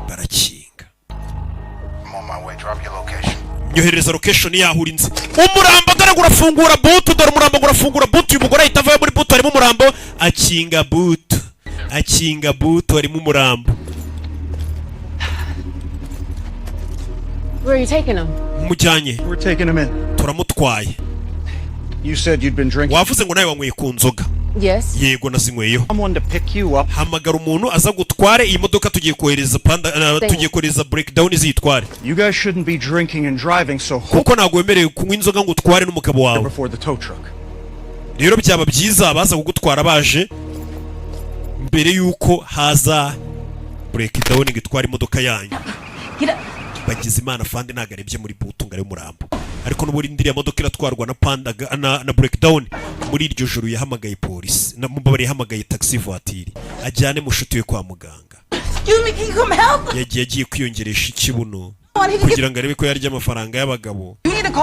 barakinga. Nyohereza location yaho urinze. Umurambo dore gurafungura boot, dore umurambo gurafungura boot, uyu mugore ahita avayo muri boot, harimo umurambo, akinga boot harimo umurambo. Where are you taking him? Mujyanye. We're taking him in. Turamutwaye. You said you'd been drinking. Wavuze ngo nawe wanyweye ku nzoga. Yes. Yego nazinyweyeho. Someone to pick you up. Hamagara umuntu aza gutware iyi modoka, tugiye kohereza panda, tugiye kohereza breakdown zitware. You guys shouldn't be drinking and driving, so kuko ntabwo wemerewe kunywa inzoga ngo utware n'umugabo wawe. Before the tow truck. Rero byaba byiza baza kugutwara baje mbere yuko haza breakdown gitwara imodoka yanyu. Bagize Imana fandi nagarebye muri butu ngare umurambo, ariko n'uburi ndiriya modoka iratwarwa na panda na breakdown. Muri iryo joro yahamagaye polisi na mubabari yahamagaye taxi voiture ajyane mushuti we kwa muganga. Yagiye kwiyongeresha ikibuno kugira ngo arebe ko yarya amafaranga y'abagabo,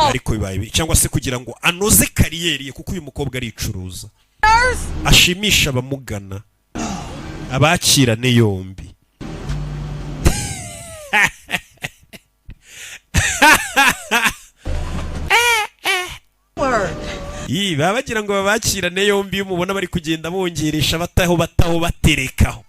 ariko bibaye cyangwa se kugira ngo anoze kariyeri ye, kuko uyu mukobwa aricuruza ashimisha abamugana abakirane yombi. Baba bagira ngo babakirane yombi, umubona bari kugenda bongeresha bataho baterekaho.